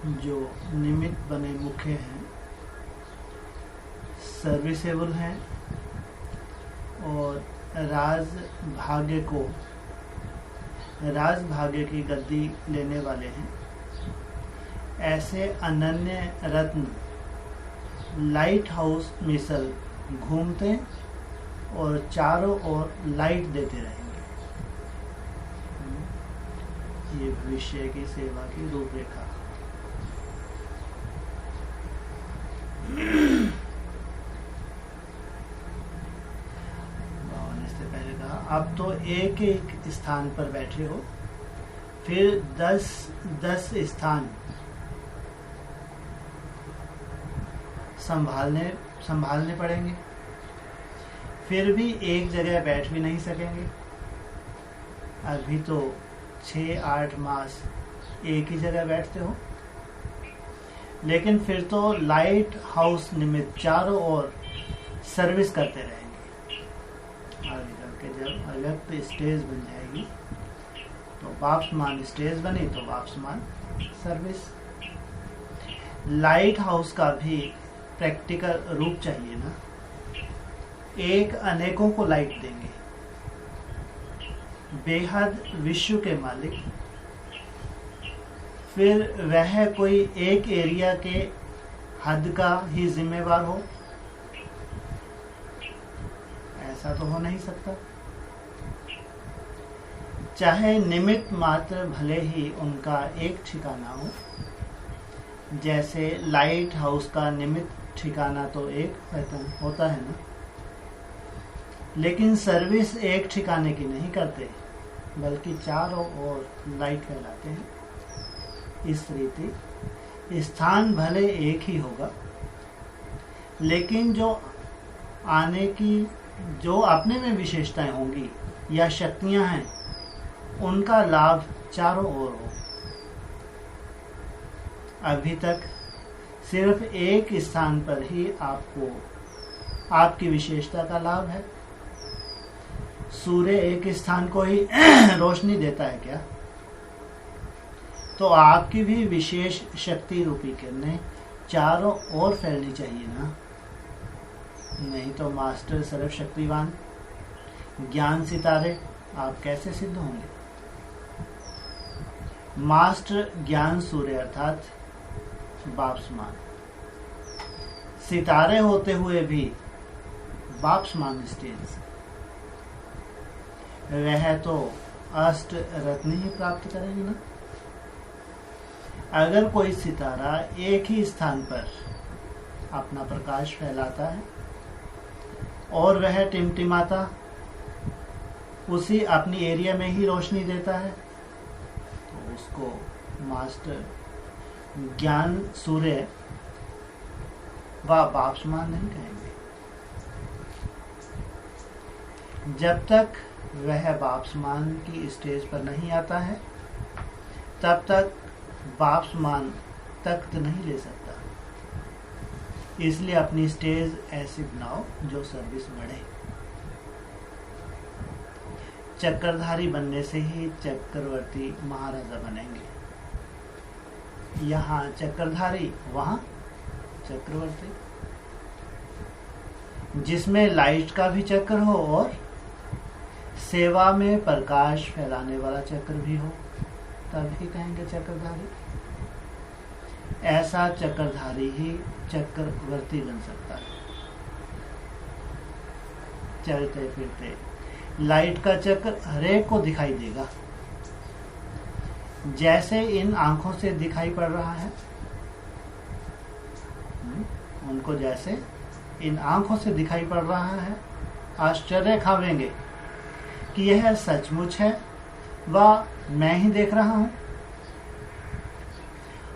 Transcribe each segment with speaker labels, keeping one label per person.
Speaker 1: जो निमित्त बने मुख्य हैं सर्विसेबल हैं और राजभाग्य की गद्दी लेने वाले हैं, ऐसे अनन्य रत्न लाइट हाउस मिसल घूमते और चारों ओर लाइट देते रहेंगे। ये भविष्य की सेवा की रूपरेखा। इससे पहले कहा अब तो एक एक स्थान पर बैठे हो, फिर 10 स्थान संभालने पड़ेंगे, फिर भी एक जगह बैठ भी नहीं सकेंगे। अभी तो 6-8 मास एक ही जगह बैठते हो, लेकिन फिर तो लाइट हाउस निमित्त चारों ओर सर्विस करते रहेंगे। आगे चल के जब अलग स्टेज बन जाएगी तो बाप्समान स्टेज बनी तो बाप्समान सर्विस। लाइट हाउस का भी प्रैक्टिकल रूप चाहिए ना। एक अनेकों को लाइट देंगे। बेहद विश्व के मालिक, फिर वह कोई एक एरिया के हद का ही जिम्मेवार हो, ऐसा तो हो नहीं सकता। चाहे निमित्त मात्र भले ही उनका एक ठिकाना हो, जैसे लाइट हाउस का निमित्त ठिकाना तो एक होता है ना, लेकिन सर्विस एक ठिकाने की नहीं करते, बल्कि चारों ओर लाइट फैलाते हैं। इस रीति स्थान भले एक ही होगा, लेकिन जो अपने में विशेषताएं होंगी या शक्तियां हैं, उनका लाभ चारों ओर हो। अभी तक सिर्फ एक स्थान पर ही आपकी विशेषता का लाभ है। सूर्य एक स्थान को ही रोशनी देता है क्या? तो आपकी भी विशेष शक्ति रूपी किरणें चारों ओर फैलनी चाहिए ना, नहीं तो मास्टर सर्वशक्तिवान ज्ञान सितारे आप कैसे सिद्ध होंगे? मास्टर ज्ञान सूर्य अर्थात बाप्समान, सितारे होते हुए भी बाप्समान स्टेज, वह तो अष्ट रत्न ही प्राप्त करेंगे ना। अगर कोई सितारा एक ही स्थान पर अपना प्रकाश फैलाता है और वह टिमटिमाता उसी अपनी एरिया में ही रोशनी देता है, तो उसको मास्टर ज्ञान सूर्य व बाप्समान नहीं कहेंगे। जब तक वह बाप्समान की स्टेज पर नहीं आता है, तब तक बाप्समान तख्त नहीं ले सकता। इसलिए अपनी स्टेज ऐसी बनाओ जो सर्विस बढ़े। चक्रधारी बनने से ही चक्रवर्ती महाराजा बनेंगे। यहाँ चक्रधारी, वहां चक्रवर्ती, जिसमें लाइट का भी चक्र हो और सेवा में प्रकाश फैलाने वाला चक्र भी हो, तभी कहेंगे चक्रधारी। ऐसा चक्रधारी ही चक्रवर्ती बन सकता है। चलते फिरते लाइट का चक्र हरेक को दिखाई देगा, जैसे इन आंखों से दिखाई पड़ रहा है। उनको जैसे इन आंखों से दिखाई पड़ रहा है, आश्चर्य खावेंगे कि यह सचमुच है व मैं ही देख रहा हूं।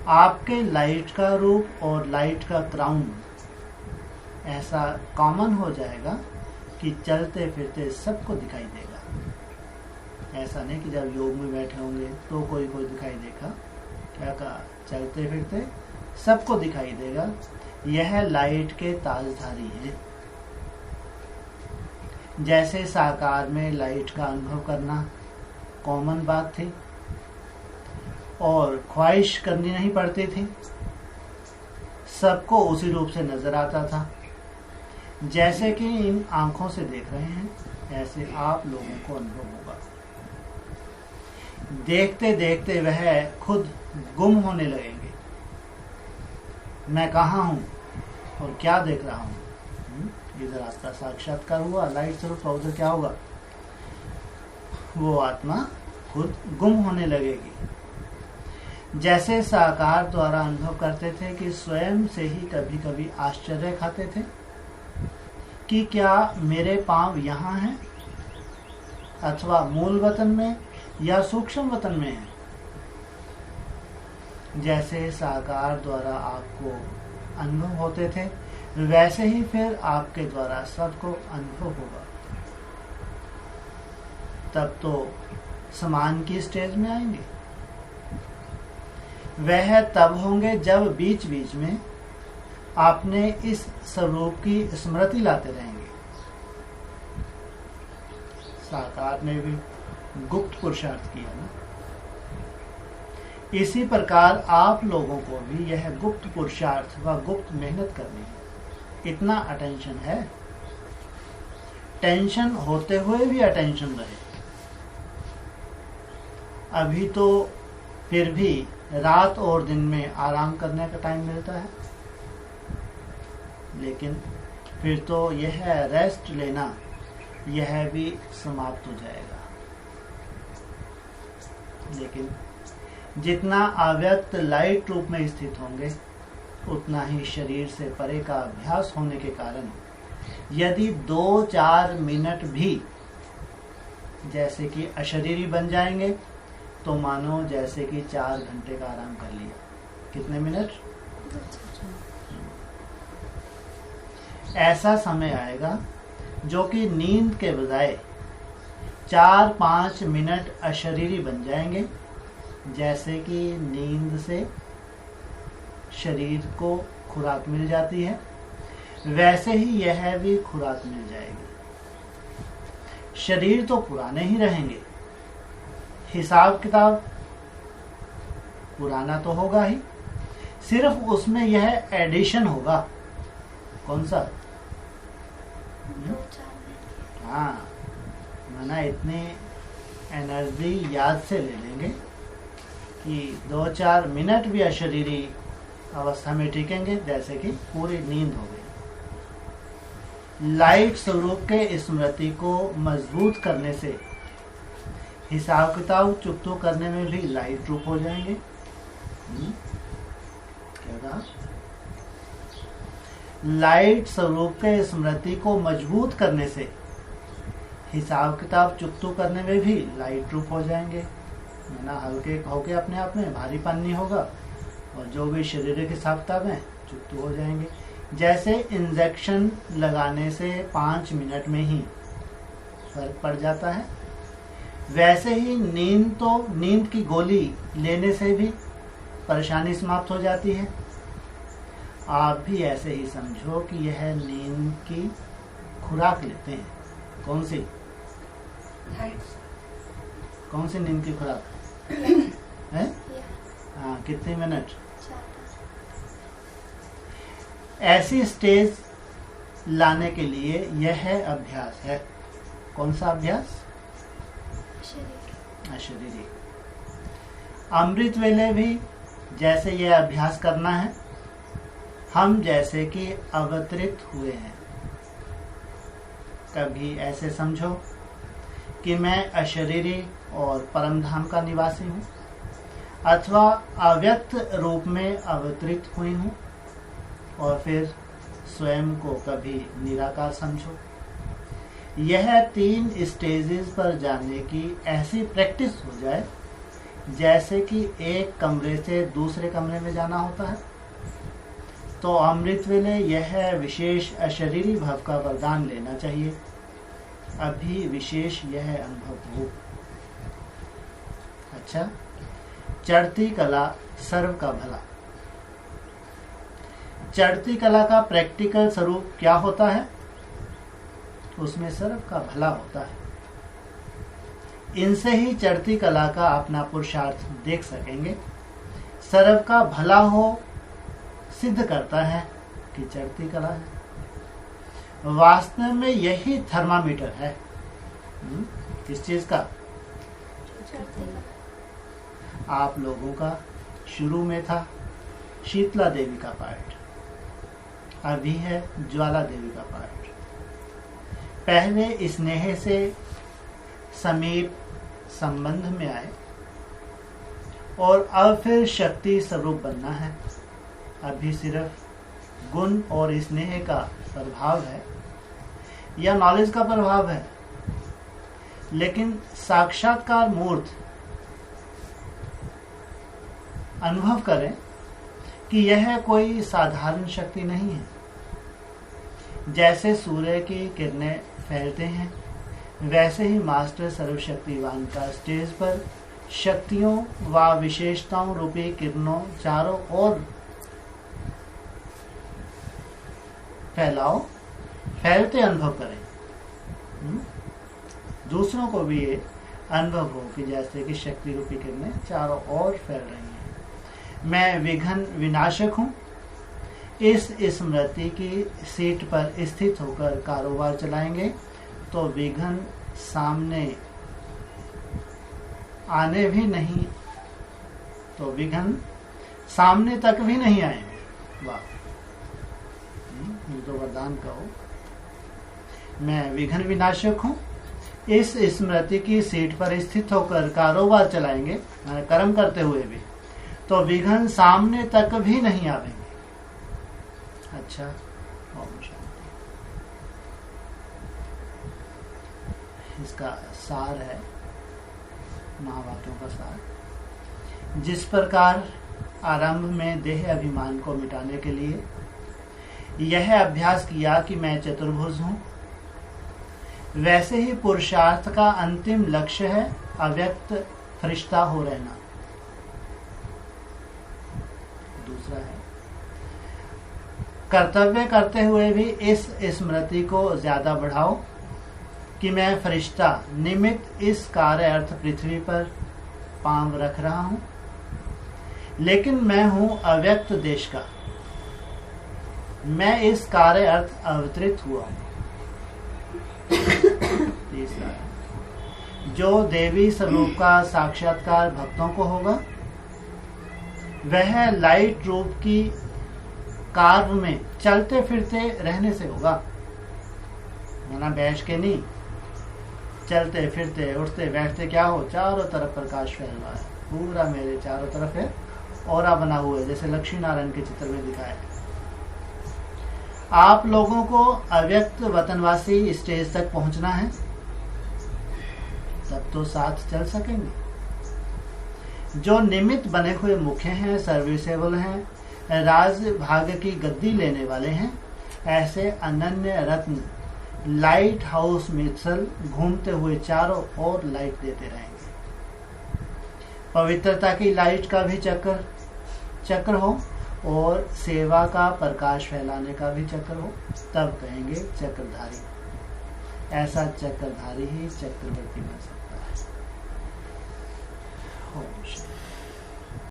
Speaker 1: आपके लाइट का रूप और लाइट का क्राउन ऐसा कॉमन हो जाएगा कि चलते फिरते सबको दिखाई देगा। ऐसा नहीं कि जब योग में बैठे होंगे तो कोई दिखाई देगा। क्या कहा? चलते फिरते सबको दिखाई देगा। यह लाइट के ताजधारी है। जैसे साकार में लाइट का अनुभव करना कॉमन बात थी, और ख्वाहिश करनी नहीं पड़ती थी, सबको उसी रूप से नजर आता था। जैसे कि इन आंखों से देख रहे हैं, ऐसे आप लोगों को अनुभव होगा। देखते देखते वह खुद गुम होने लगेंगे। मैं कहाँ हूँ और क्या देख रहा हूँ? इधर आपका साक्षात्कार हुआ, लाइट स्वरूप, उधर क्या होगा? वो आत्मा खुद गुम होने लगेगी। जैसे साकार द्वारा अनुभव करते थे कि स्वयं से ही कभी कभी आश्चर्य खाते थे कि क्या मेरे पांव यहाँ हैं अथवा मूल वतन में या सूक्ष्म वतन में है। जैसे साकार द्वारा आपको अनुभव होते थे, वैसे ही फिर आपके द्वारा सबको अनुभव होगा। तब तो समान की स्टेज में आएंगे। वह तब होंगे जब बीच बीच में आपने इस स्वरूप की स्मृति लाते रहेंगे। साकार ने भी गुप्त पुरुषार्थ किया ना, इसी प्रकार आप लोगों को भी यह गुप्त पुरुषार्थ व गुप्त मेहनत करनी है। इतना अटेंशन है, टेंशन होते हुए भी अटेंशन रहे। अभी तो फिर भी रात और दिन में आराम करने का टाइम मिलता है, लेकिन फिर तो यह रेस्ट लेना यह भी समाप्त हो जाएगा। लेकिन जितना अव्यक्त लाइट रूप में स्थित होंगे, उतना ही शरीर से परे का अभ्यास होने के कारण यदि 2-4 मिनट भी जैसे कि अशरीरी बन जाएंगे, तो मानो जैसे कि 4 घंटे का आराम कर लिया। कितने मिनट? ऐसा समय आएगा जो कि नींद के बजाय 4-5 मिनट अशरीरी बन जाएंगे। जैसे कि नींद से शरीर को खुराक मिल जाती है, वैसे ही यह भी खुराक मिल जाएगी। शरीर तो पुराने ही रहेंगे, हिसाब किताब पुराना तो होगा ही, सिर्फ उसमें यह एडिशन होगा। कौन सा? हाँ, माना इतनी एनर्जी याद से ले लेंगे कि 2-4 मिनट भी अशरीरी अवस्था में टिकेंगे, जैसे कि पूरी नींद हो गई। लाइट स्वरूप के स्मृति को मजबूत करने से हिसाब किताब चुकतो करने में भी लाइट रूप हो जाएंगे। क्या कहा? लाइट स्वरूप के स्मृति को मजबूत करने से हिसाब किताब चुकतो करने में भी लाइट रूप हो जाएंगे। ना हल्के होके अपने आप में भारीपन नहीं होगा, और जो भी शारीरिक हिसाब किताब है चुकतो हो जाएंगे। जैसे इंजेक्शन लगाने से 5 मिनट में ही फर्क पड़ जाता है, वैसे ही नींद की गोली लेने से भी परेशानी समाप्त हो जाती है। आप भी ऐसे ही समझो कि यह नींद की खुराक लेते हैं। कौन सी? कौन सी नींद की खुराक है? हाँ, कितने मिनट? ऐसी स्टेज लाने के लिए यह अभ्यास है। कौन सा अभ्यास? अशरीरी। अमृत वेले भी जैसे यह अभ्यास करना है। हम जैसे कि अवतरित हुए हैं। कभी ऐसे समझो कि मैं अशरीरी और परमधाम का निवासी हूँ, अथवा अव्यक्त रूप में अवतरित हुई हूँ, और फिर स्वयं को कभी निराकार समझो। यह 3 स्टेजेस पर जाने की ऐसी प्रैक्टिस हो जाए जैसे कि एक कमरे से दूसरे कमरे में जाना होता है। तो अमृत वेले यह विशेष अशरीरी भाव का वरदान लेना चाहिए। अभी विशेष यह अनुभव हो। अच्छा, चढ़ती कला सर्व का भला। चढ़ती कला का प्रैक्टिकल स्वरूप क्या होता है? उसमें सर्व का भला होता है। इनसे ही चढ़ती कला का अपना पुरुषार्थ देख सकेंगे। सर्व का भला हो सिद्ध करता है कि चढ़ती कला है। वास्तव में यही थर्मामीटर है। किस चीज का? आप लोगों का शुरू में था शीतला देवी का पाठ, अभी है ज्वाला देवी का पाठ। पहले स्नेह से समीप संबंध में आए और अब फिर शक्ति स्वरूप बनना है। अभी सिर्फ गुण और स्नेह का प्रभाव है या नॉलेज का प्रभाव है, लेकिन साक्षात्कार मूर्त अनुभव करें कि यह कोई साधारण शक्ति नहीं है। जैसे सूर्य की किरणें फैलते हैं, वैसे ही मास्टर सर्वशक्तिवान का स्टेज पर शक्तियों व विशेषताओं रूपी किरणों चारों ओर फैलते अनुभव करें। दूसरों को भी ये अनुभव हो कि जैसे कि शक्ति रूपी किरणें चारों ओर फैल रही हैं। मैं विघ्न विनाशक हूँ। इस स्मृति की सीट पर स्थित होकर कारोबार चलाएंगे तो विघ्न सामने आने भी नहीं, तो विघ्न सामने तक भी नहीं आएंगे। वाह, ये तो वरदान कहो। मैं विघ्न विनाशक हूँ। इस स्मृति की सीट पर स्थित होकर कारोबार चलाएंगे, कर्म करते हुए भी, तो विघ्न सामने तक भी नहीं आवेंगे। अच्छा, ओम शांति। इसका सार है, महावाक्यों का सार। जिस प्रकार आरंभ में देह अभिमान को मिटाने के लिए यह अभ्यास किया कि मैं चतुर्भुज हूं, वैसे ही पुरुषार्थ का अंतिम लक्ष्य है अव्यक्त फरिश्ता हो रहना। दूसरा है, कर्तव्य करते हुए भी इस स्मृति को ज्यादा बढ़ाओ कि मैं फरिश्ता निमित्त इस कार्य अर्थ पृथ्वी पर पांव रख रहा हूं, लेकिन मैं हूं अव्यक्त देश का। मैं इस कार्य अर्थ अवतरित हुआ हूं। तीसरा है, जो देवी स्वरूप का साक्षात्कार भक्तों को होगा, वह लाइट रूप की कार्व में चलते फिरते रहने से होगा। माना बैठ के नहीं, चलते फिरते उठते बैठते क्या हो, चारों तरफ प्रकाश फैल रहा है, पूरा मेरे चारों तरफ है, औरा बना हुआ है, जैसे लक्ष्मी नारायण के चित्र में दिखाया है। आप लोगों को अव्यक्त वतनवासी स्टेज तक पहुंचना है, तब तो साथ चल सकेंगे। जो निमित्त बने हुए मुख्य हैं, सर्विसेबल हैं, राज भाग की गद्दी लेने वाले हैं, ऐसे अनन्य रत्न लाइट हाउस मिसल घूमते हुए चारों ओर लाइट देते रहेंगे। पवित्रता की लाइट का भी चक्र हो और सेवा का प्रकाश फैलाने का भी चक्र हो, तब कहेंगे चक्रधारी। ऐसा चक्रधारी ही चक्रवर्ती बन सकता है। ओम शांति।